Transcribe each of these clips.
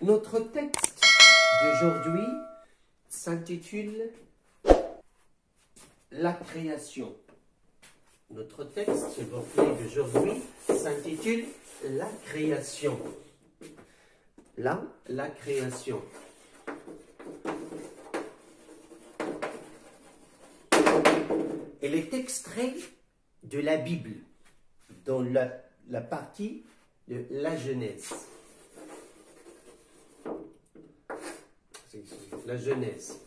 Notre texte d'aujourd'hui s'intitule La création. Notre texte, s'il vous plaît, d'aujourd'hui s'intitule La création. La création. Elle est extrait de la Bible, dans la partie de la Genèse. La Genèse.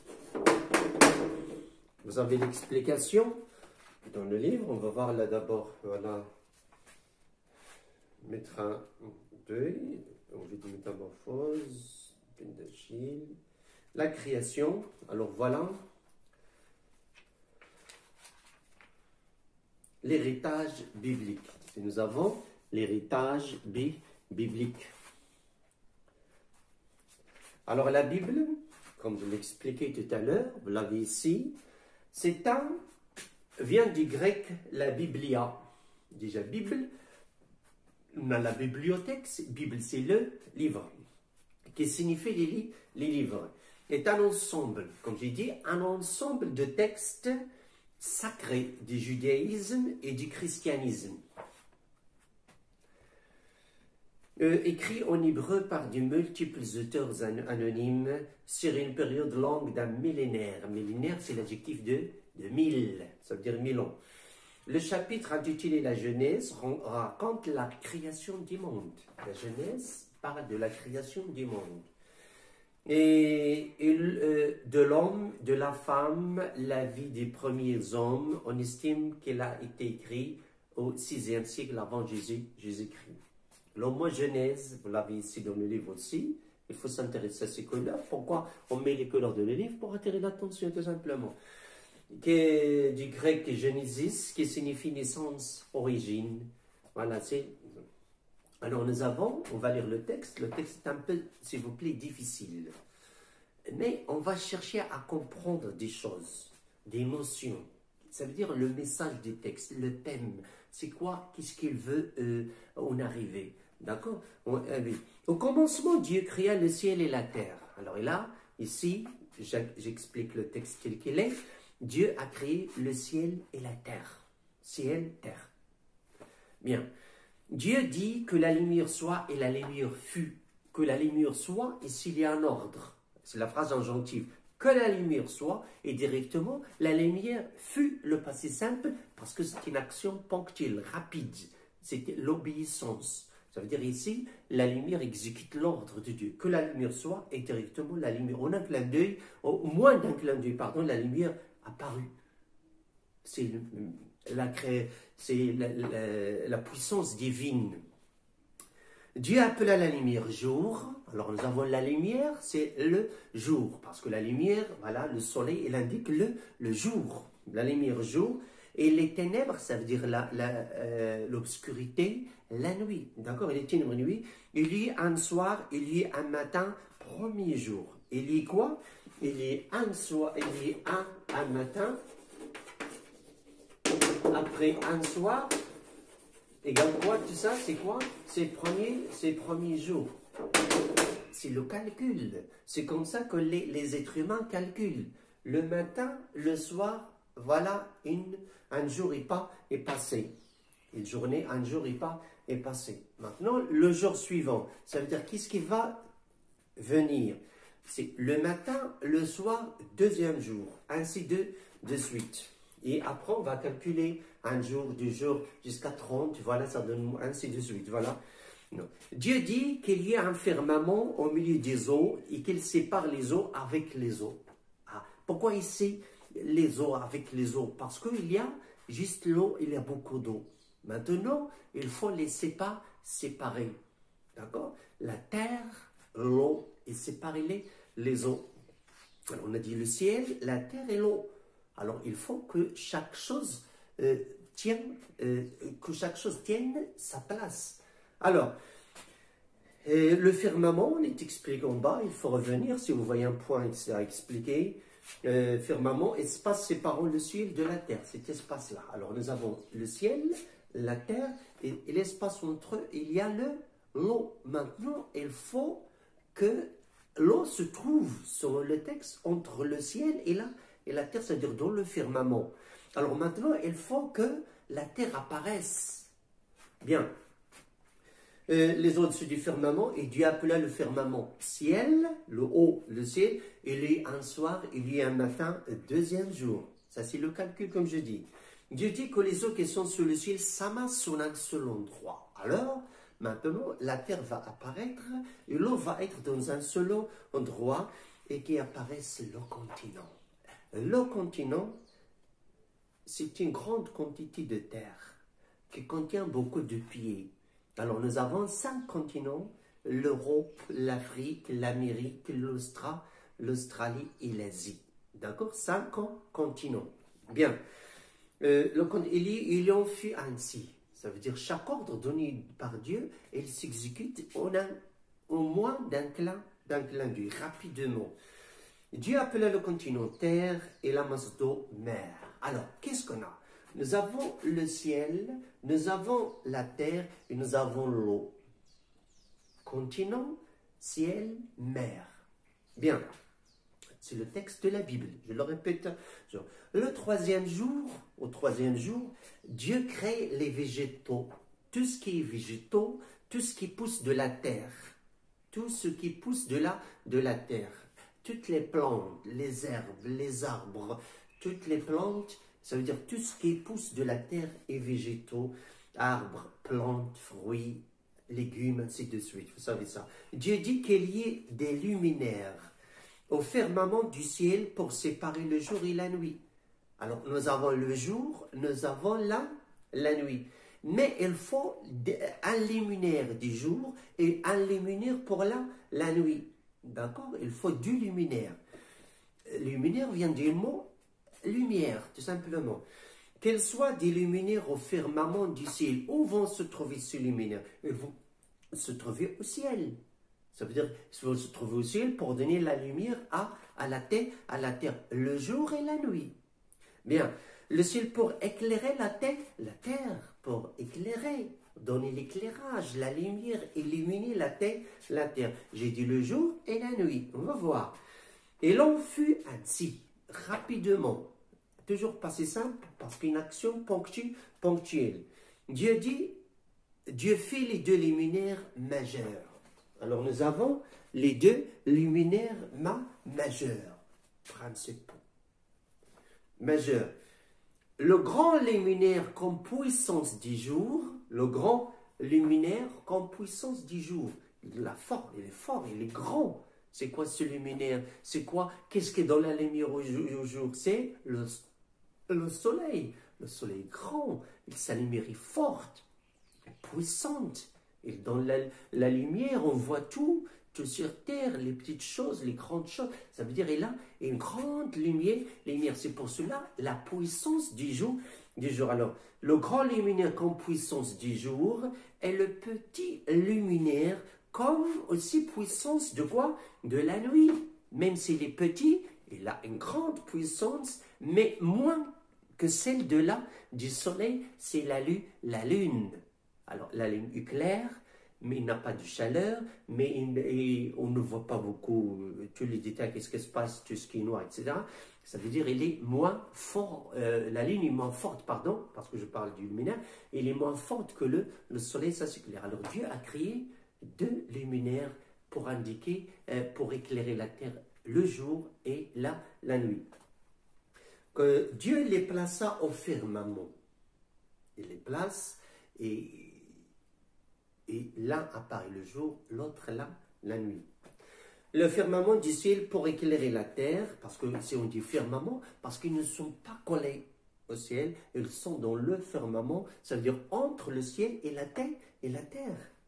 Vous avez l'explication dans le livre. On va voir là d'abord, voilà, mettre un deuil, envie de métamorphose, peine d'Achille, la création. Alors voilà, l'héritage biblique. Et nous avons l'héritage biblique. Alors la Bible, comme je l'expliquais tout à l'heure, vous l'avez ici, vient du grec la Biblia. Déjà Bible, on a la bibliothèque, Bible c'est le livre, qui signifie les livres. C'est un ensemble, comme j'ai dit, un ensemble de textes sacrés du judaïsme et du christianisme. Écrit en hébreu par de multiples auteurs anonymes sur une période longue d'un millénaire. Millénaire, c'est l'adjectif de 1000, ça veut dire 1000 ans. Le chapitre intitulé La Genèse raconte la création du monde. La Genèse parle de la création du monde. Et de l'homme, de la femme, la vie des premiers hommes, on estime qu'elle a été écrite au 6e siècle avant Jésus-Christ. L'homogenèse, vous l'avez ici dans le livre aussi, il faut s'intéresser à ces couleurs. Pourquoi on met les couleurs de le livre? Pour attirer l'attention tout simplement. Qui est du grec Genesis, qui signifie naissance, origine. Voilà, c'est... Alors nous avons, on va lire le texte est un peu, s'il vous plaît, difficile. Mais on va chercher à comprendre des choses, des notions. Ça veut dire le message du texte, le thème. C'est quoi? Qu'est-ce qu'il veut en arriver? D'accord? Au commencement, Dieu créa le ciel et la terre. Alors là, ici, j'explique le texte tel qu'il est. Dieu a créé le ciel et la terre. Ciel, terre. Bien. Dieu dit que la lumière soit et la lumière fut. Que la lumière soit et s'il y a un ordre. C'est la phrase injonctive. Que la lumière soit et directement la lumière fut, le passé simple, parce que c'est une action ponctuelle, rapide. C'était l'obéissance. Ça veut dire ici, la lumière exécute l'ordre de Dieu. Que la lumière soit et directement la lumière. En un clin d'œil, au moins d'un clin d'œil, pardon, la lumière apparut. C'est la puissance divine. Dieu appela la lumière jour. Alors nous avons la lumière, c'est le jour. Parce que la lumière, voilà, le soleil, il indique le jour. La lumière jour. Et les ténèbres, ça veut dire l'obscurité, la nuit. D'accord? Les ténèbres, nuit. Il y a un soir, il y a un matin, premier jour. Il y a quoi? Il y a un soir, il y a un matin. Après un soir, égale quoi? Tout ça, c'est quoi? C'est premier jour. C'est le calcul. C'est comme ça que les êtres humains calculent. Le matin, le soir, voilà, un jour est passé. Une journée, un jour est passé. Maintenant, le jour suivant, ça veut dire qu'est-ce qui va venir? C'est le matin, le soir, deuxième jour, ainsi de suite. Et après, on va calculer un jour, 2 jours, jusqu'à 30, voilà, ça donne ainsi de suite, voilà. Non. Dieu dit qu'il y a un firmament au milieu des eaux et qu'il sépare les eaux avec les eaux. Ah, pourquoi ici les eaux avec les eaux? Parce qu'il y a juste l'eau, il y a beaucoup d'eau. Maintenant, il faut les séparer. D'accord? La terre, l'eau, et séparer les eaux. Alors, on a dit le ciel, la terre et l'eau. Alors, il faut que chaque chose tienne sa place. Alors, le firmament, on est expliqué en bas, il faut revenir, si vous voyez un point à expliquer. Firmament, espace séparant le ciel de la terre, cet espace-là. Alors, nous avons le ciel, la terre, et l'espace entre eux, il y a l'eau. Maintenant, il faut que l'eau se trouve, selon le texte, entre le ciel et la terre, c'est-à-dire dans le firmament. Alors maintenant, il faut que la terre apparaisse. Bien. Les au-dessus du firmament, et Dieu appela le firmament ciel, le haut, le ciel, il y a un soir, il y a un matin, deuxième jour. Ça, c'est le calcul, comme je dis. Dieu dit que les eaux qui sont sur le ciel s'amassent sur un seul endroit. Alors, maintenant, la terre va apparaître, et l'eau va être dans un seul endroit, et qui apparaisse le continent. Le continent, c'est une grande quantité de terre qui contient beaucoup de pieds. Alors, nous avons 5 continents, l'Europe, l'Afrique, l'Amérique, l'Australie et l'Asie. D'accord? 5 continents. Bien. Il en fut ainsi. Ça veut dire chaque ordre donné par Dieu, il s'exécute au moins d'un clin d'œil, rapidement. Dieu appela le continent terre et la masse d'eau mer. Alors, qu'est-ce qu'on a? Nous avons le ciel, nous avons la terre et nous avons l'eau. Continent, ciel, mer. Bien, c'est le texte de la Bible, je le répète. Le troisième jour, Dieu crée les végétaux. Tout ce qui est végétaux, tout ce qui pousse de la terre. Tout ce qui pousse de la terre. Toutes les plantes, les herbes, les arbres, toutes les plantes, ça veut dire tout ce qui pousse de la terre et végétaux, arbres, plantes, fruits, légumes, ainsi de suite. Vous savez ça. Dieu dit qu'il y ait des luminaires au firmament du ciel pour séparer le jour et la nuit. Alors, nous avons le jour, nous avons la nuit. Mais il faut un luminaire du jour et un luminaire pour la nuit. D'accord? Il faut du luminaire. Luminaire vient du mot lumière, tout simplement. Qu'elles soient des luminaires au firmament du ciel. Où vont se trouver ces luminaires? Ils vont se trouver au ciel. Ça veut dire qu'ils vont se trouver au ciel pour donner la lumière à la terre, le jour et la nuit. Bien, le ciel pour éclairer la terre pour éclairer, donner l'éclairage, la lumière, illuminer la terre. J'ai dit le jour et la nuit, on va voir. Et l'on fut ainsi, rapidement, toujours pas si simple, parce qu'une action ponctuelle. Dieu fait les 2 luminaires majeurs. Alors nous avons les 2 luminaires majeurs, principaux. Majeurs. Le grand luminaire comme puissance du jour, le grand luminaire comme puissance du jour. Il est fort, il est grand. C'est quoi ce luminaire? C'est quoi? Qu'est-ce qui est dans la lumière au jour? C'est le soleil. Le soleil est grand, sa lumière est forte, puissante. Et dans la lumière, on voit tout sur terre, les petites choses, les grandes choses. Ça veut dire, il a une grande lumière. C'est pour cela la puissance du jour. Alors, le grand luminaire comme puissance du jour est le petit luminaire comme aussi puissance de quoi? De la nuit. Même s'il est petit, il a une grande puissance, mais moins que celle du soleil, c'est la lune. Alors, la lune est claire, mais il n'a pas de chaleur, mais on ne voit pas beaucoup tous les détails, qu'est-ce qui se passe, tout ce qui est noir, etc. Ça veut dire qu'il est moins fort, la lune est moins forte, pardon, parce que je parle du luminaire, il est moins forte que le soleil, ça c'est clair. Alors Dieu a créé 2 luminaires pour indiquer, pour éclairer la terre le jour et la nuit. Que Dieu les plaça au firmament. Il les place et l'un apparaît le jour, l'autre la nuit. Le firmament du ciel pour éclairer la terre, parce que si on dit firmament, parce qu'ils ne sont pas collés au ciel, ils sont dans le firmament, ça veut dire entre le ciel et la terre. Ils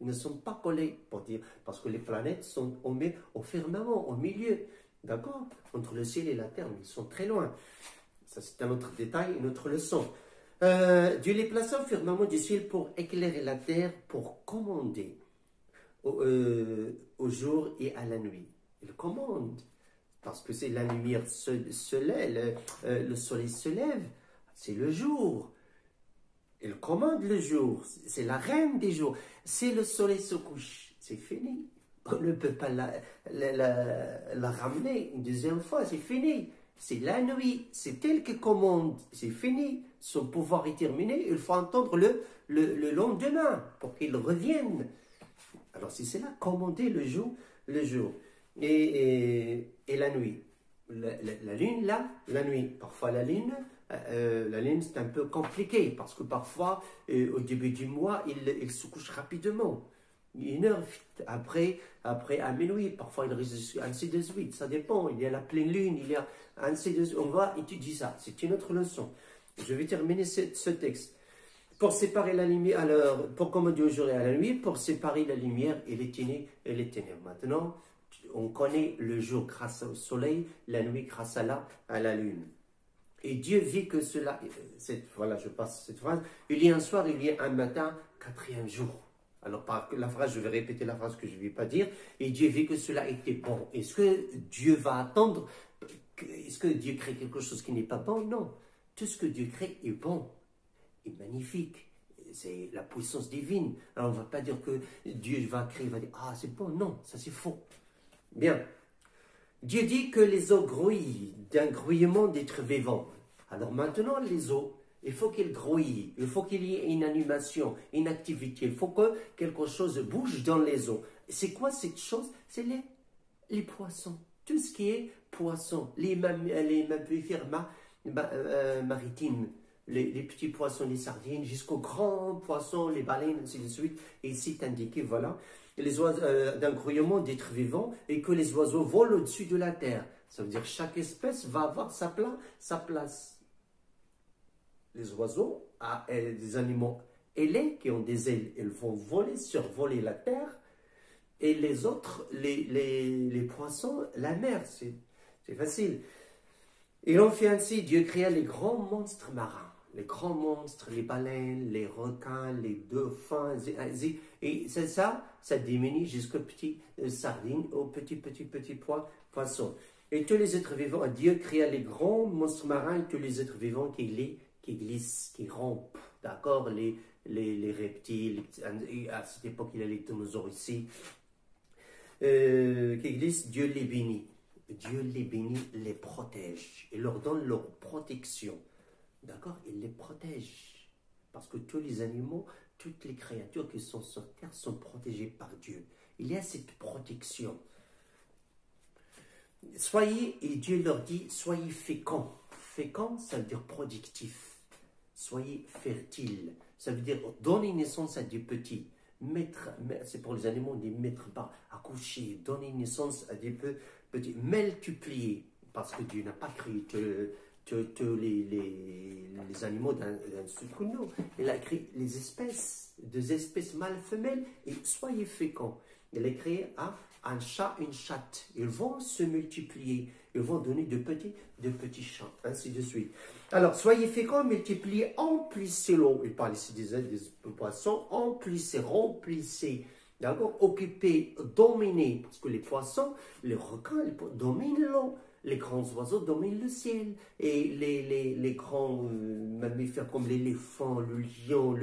ne sont pas collés, pour dire, parce que les planètes sont au firmament, au milieu, d'accord? Entre le ciel et la terre, mais ils sont très loin. Ça, c'est un autre détail, une autre leçon. Dieu les plaça au firmament du ciel pour éclairer la terre, pour commander au jour et à la nuit. Il commande, parce que c'est la lumière se lève, le soleil se lève, c'est le jour. Il commande le jour, c'est la reine des jours. Si le soleil se couche, c'est fini. On ne peut pas la ramener une deuxième fois, c'est fini. C'est la nuit, c'est elle qui commande, c'est fini. Son pouvoir est terminé, il faut entendre le lendemain pour qu'il revienne. Alors c'est cela, commander le jour et la nuit. La lune, là, la nuit. Parfois la lune c'est un peu compliqué parce que parfois, au début du mois, il se couche rapidement. 1 heure après à minuit, parfois il reste ainsi de suite, ça dépend. Il y a la pleine lune, il y a ainsi de suite. On va étudier ça, c'est une autre leçon. Je vais terminer ce texte. Pour séparer la lumière, alors, pour commander au jour et à la nuit, pour séparer la lumière et les ténèbres. Maintenant, on connaît le jour grâce au soleil, la nuit grâce à la lune. Et Dieu vit que cela, voilà, je passe cette phrase, il y a un soir, il y a un matin, 4e jour. Alors, par la phrase, je vais répéter la phrase que je ne vais pas dire. Et Dieu vit que cela était bon. Est-ce que Dieu va attendre? Est-ce que Dieu crée quelque chose qui n'est pas bon? Non. Tout ce que Dieu crée est bon, est magnifique. C'est la puissance divine. Alors, on ne va pas dire que Dieu va créer, il va dire, ah, c'est bon. Non, ça c'est faux. Bien. Dieu dit que les eaux grouillent d'un grouillement d'êtres vivants. Alors maintenant, les eaux, il faut qu'elles grouillent, il faut qu'il y ait une animation, une activité, il faut que quelque chose bouge dans les eaux. C'est quoi cette chose? C'est les poissons. Tout ce qui est poisson, les mammifères maritimes, les petits poissons, les sardines, jusqu'aux grands poissons, les baleines, ainsi de suite. Et ici, c'est indiqué, voilà, d'un grouillement d'êtres vivants et que les oiseaux volent au-dessus de la terre. Ça veut dire que chaque espèce va avoir sa place. Les oiseaux, des animaux ailés qui ont des ailes, ils vont voler, survoler la terre. Et les autres, les poissons, la mer, c'est facile. Et on fait ainsi, Dieu créa les grands monstres marins. Les grands monstres, les baleines, les requins, les dauphins, et c'est ça diminue jusqu'aux petites sardines, aux petits poissons. Et tous les êtres vivants, Dieu créa les grands monstres marins et tous les êtres vivants qui glissent, qui rampent, d'accord, les reptiles, à cette époque il y a les dinosaures ici, qui glissent, Dieu les bénit. Dieu les bénit, les protège, il leur donne leur protection. D'accord? Il les protège. Parce que tous les animaux, toutes les créatures qui sont sur terre sont protégées par Dieu. Il y a cette protection. Et Dieu leur dit, soyez féconds. Féconds, ça veut dire productif. Soyez fertiles. Ça veut dire donner naissance à des petits. C'est pour les animaux, des mettre bas, accoucher, donner naissance à des petits. Multiplier. Parce que Dieu n'a pas créé tous les animaux d'un seul coup, non. Il a créé les espèces, 2 espèces mâles, femelles, et soyez féconds. Il a créé un chat, une chatte. Ils vont se multiplier, ils vont donner de petits chats, ainsi de suite. Alors, soyez féconds, multipliez, emplissez l'eau. Il parle ici des poissons, emplissez, remplissez. D'accord? Occupez, dominez, parce que les poissons, les requins, dominent l'eau. Les grands oiseaux dominent le ciel. Et les grands mammifères comme l'éléphant, le lion,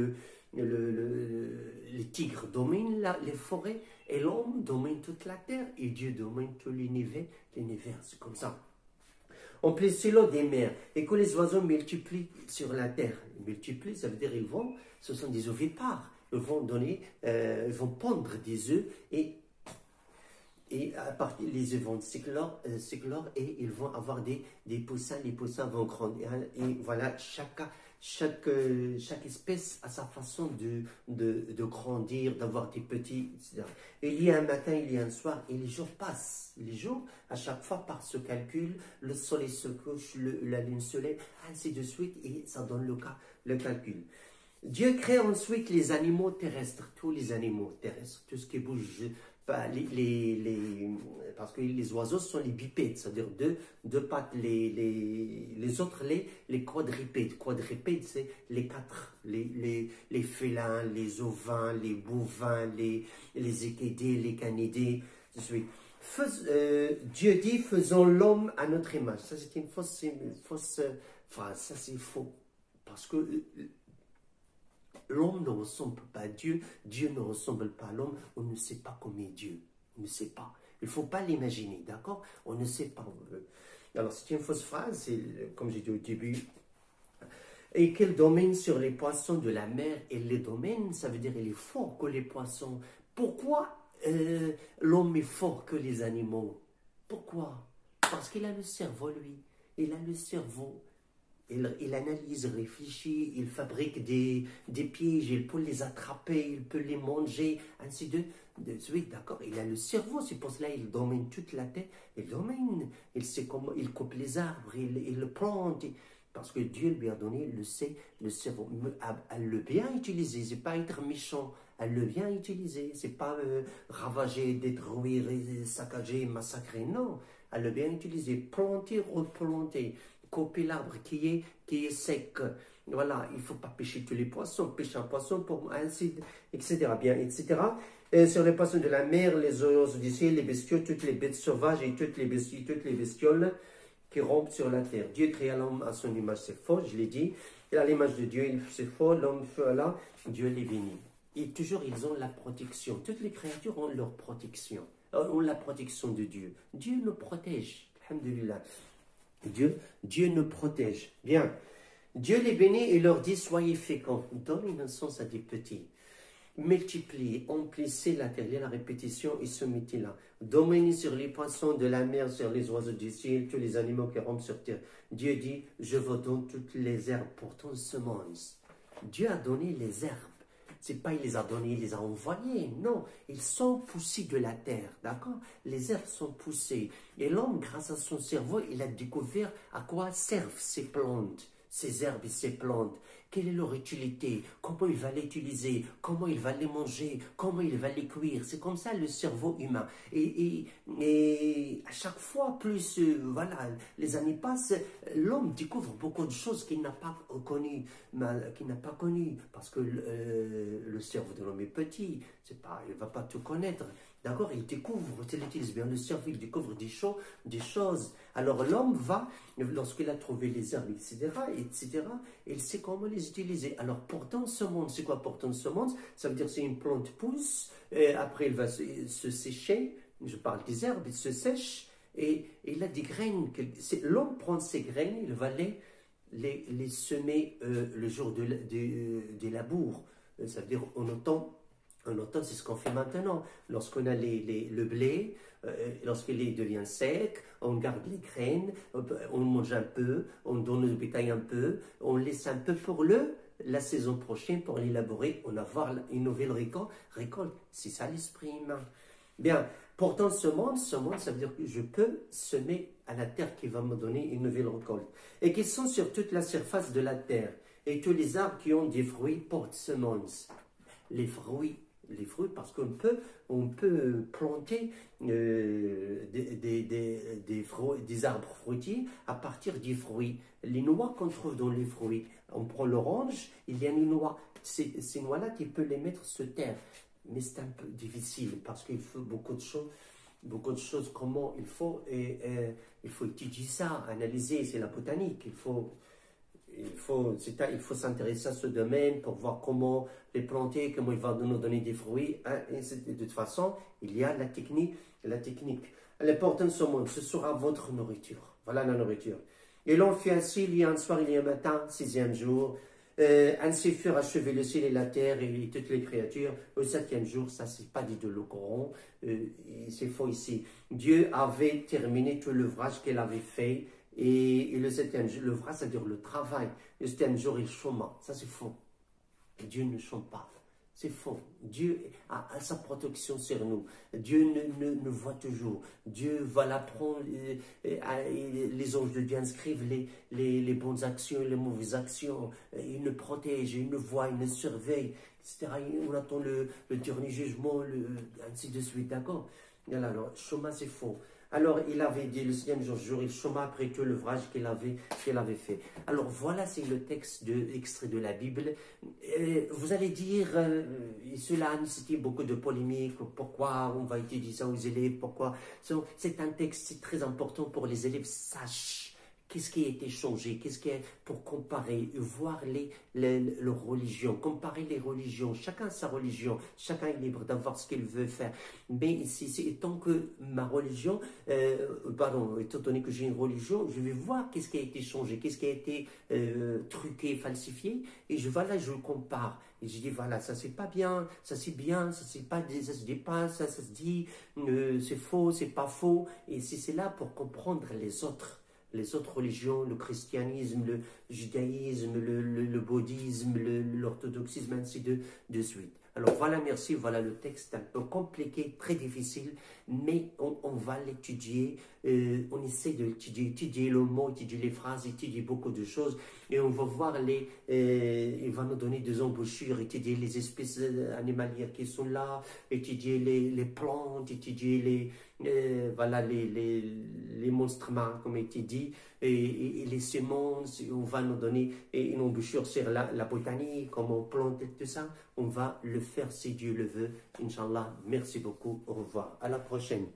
les tigres dominent les forêts. Et l'homme domine toute la terre. Et Dieu domine tout l'univers. C'est comme ça. On place l'eau des mers. Et que les oiseaux multiplient sur la terre. Ils multiplient, ça veut dire ce sont des ovipares. Ils vont pondre des œufs et à partir les œufs vont s'éclore et ils vont avoir des poussins. Les poussins vont grandir. Et voilà, chaque espèce a sa façon de grandir, d'avoir des petits, etc. Et il y a un matin, il y a un soir, et les jours passent. Les jours, à chaque fois, par ce calcul, le soleil se couche, la lune se lève, ainsi de suite, et ça donne le calcul. Dieu crée ensuite les animaux terrestres, tous les animaux terrestres, tout ce qui bouge, parce que les oiseaux sont les bipèdes, c'est-à-dire deux pattes, les autres, les quadrupèdes. Quadrupèdes, c'est les 4, les félins, les ovins, les bovins, les équidés, les canidés, je suis. Dieu dit, faisons l'homme à notre image. Ça, c'est une fausse phrase, ça c'est faux, parce que l'homme ne ressemble pas à Dieu, Dieu ne ressemble pas à l'homme, on ne sait pas comment est Dieu. On ne sait pas. Il ne faut pas l'imaginer, d'accord? On ne sait pas. Alors, c'est une fausse phrase, c'est, comme j'ai dit au début. Et quel domaine sur les poissons de la mer? Et les domaines, ça veut dire il est fort que les poissons. Pourquoi l'homme est fort que les animaux? Pourquoi? Parce qu'il a le cerveau, lui. Il a le cerveau. Il analyse, réfléchit, il fabrique des pièges, il peut les attraper, il peut les manger, ainsi de suite, d'accord? Il a le cerveau, c'est pour cela qu'il domine toute la terre. Il domine, il sait comment, il coupe les arbres, il le plante, parce que Dieu lui a donné le cerveau, à le bien utiliser, c'est pas être méchant, à le bien utiliser, c'est pas ravager, détruire, saccager, massacrer, non, à le bien utiliser, planter, replanter, couper l'arbre qui est sec. Voilà, il ne faut pas pêcher tous les poissons, pêcher un poisson pour ainsi, etc. Bien, etc. Et sur les poissons de la mer, les oiseaux du ciel, les bestioles, toutes les bêtes sauvages et toutes les bestioles qui rampent sur la terre. Dieu créa l'homme à son image, c'est faux, je l'ai dit. Et à l'image de Dieu, c'est faux, l'homme fait là, Dieu les bénit. Et toujours, ils ont la protection. Toutes les créatures ont leur protection, ont la protection de Dieu. Dieu nous protège, alhamdulillah. Dieu nous protège. Bien. Dieu les bénit et leur dit, soyez féconds. Donnez une naissance à des petits. Multipliez, emplissez la terre. Il y a la répétition et ce métier-là. Dominez sur les poissons de la mer, sur les oiseaux du ciel, tous les animaux qui rampent sur terre. Dieu dit, je vous donne toutes les herbes pour ton semence. Dieu a donné les herbes. C'est pas il les a donnés, il les a envoyés. Non, ils sont poussés de la terre, d'accord? Les herbes sont poussées. Et l'homme, grâce à son cerveau, il a découvert à quoi servent ces plantes, ces herbes et ces plantes. Quelle est leur utilité? Comment il va l'utiliser? Comment il va les manger? Comment il va les cuire? C'est comme ça le cerveau humain. Et à chaque fois, plus voilà, les années passent, l'homme découvre beaucoup de choses qu'il n'a pas connues. Parce que le cerveau de l'homme est petit. Il ne va pas tout connaître. D'accord, il découvre, il utilise bien le cerveau, il découvre des choses. Alors l'homme va, lorsqu'il a trouvé les herbes, etc., il sait comment les utiliser. Alors portant semence, c'est quoi portant semence? Ça veut dire c'est une plante pousse, et après il va se sécher, je parle des herbes, il se sèche, et il a des graines. L'homme prend ces graines, il va les semer le jour des labours. Ça veut dire en automne. En automne, c'est ce qu'on fait maintenant. Lorsqu'on a le blé, lorsqu'il devient sec, on garde les graines, on mange un peu, on donne au bétail un peu, on laisse un peu pour la saison prochaine pour l'élaborer, on va avoir une nouvelle récolte. C'est ça l'esprit humain. Bien, pourtant semence, ça veut dire que je peux semer à la terre qui va me donner une nouvelle récolte. Et qui sont sur toute la surface de la terre. Et tous les arbres qui ont des fruits portent semence. Les fruits, parce qu'on peut planter des arbres fruitiers à partir des fruits. Les noix qu'on trouve dans les fruits, on prend l'orange, il y a une noix. Ces noix-là, tu peux les mettre sur terre. Mais c'est un peu difficile parce qu'il faut beaucoup de choses, comment il faut étudier ça, analyser, c'est la botanique, il faut s'intéresser à ce domaine pour voir comment les planter, comment il va nous donner des fruits. Hein, et de toute façon, il y a la technique. L'important de ce monde, ce sera votre nourriture. Voilà la nourriture. Et l'on fait ainsi, il y a un soir, il y a un matin, 6e jour. Ainsi furent achevés le ciel et la terre et toutes les créatures. Au 7e jour, ça c'est pas dit de le Coran, c'est faux ici. Dieu avait terminé tout l'ouvrage qu'il avait fait. Et le 7e jour, l'ouvrage, c'est-à-dire le travail. Le 7e jour, il chôma. Ça, c'est faux. Dieu ne chôme pas. C'est faux. Dieu a sa protection sur nous. Dieu nous voit toujours. Dieu va l'apprendre. Les anges de Dieu inscrivent les bonnes actions et les mauvaises actions. Il nous protège, il nous voit, il nous surveille, etc. On attend le dernier jugement, ainsi de suite. D'accord? Alors, chôma, c'est faux. Alors, il avait dit le 7e jour, il chôma après tout l'ouvrage qu'il avait fait. Alors, voilà, c'est le texte extrait de la Bible. Vous allez dire, cela a nécessité beaucoup de polémiques, pourquoi on va étudier ça aux élèves, pourquoi. C'est un texte très important pour les élèves, sachent qu'est-ce qui a été changé, pour comparer, voir les religions, comparer les religions, chacun sa religion, chacun est libre d'avoir ce qu'il veut faire. Mais ici, tant que ma religion, étant donné que j'ai une religion, je vais voir qu'est-ce qui a été changé, qu'est-ce qui a été truqué, falsifié, et je compare. Et je dis, voilà, ça c'est pas bien, ça c'est bien, ça c'est pas, ça se dit pas, ça se dit, c'est faux, c'est pas faux. Et c'est là pour comprendre les autres religions, le christianisme, le judaïsme, le bouddhisme, l'orthodoxisme, ainsi de suite. Alors voilà, merci, voilà le texte un peu compliqué, très difficile, mais on va l'étudier, on essaie de l'étudier, étudier le mot, étudier les phrases, étudier beaucoup de choses, et on va voir il va nous donner des embouchures, étudier les espèces animalières qui sont là, étudier les plantes, étudier voilà, les monstres marins, comme il dit, et les semences. On va nous donner une embouchure sur la botanique, comment on plante et tout ça. On va le faire si Dieu le veut. Inch'Allah, merci beaucoup, au revoir, à la prochaine.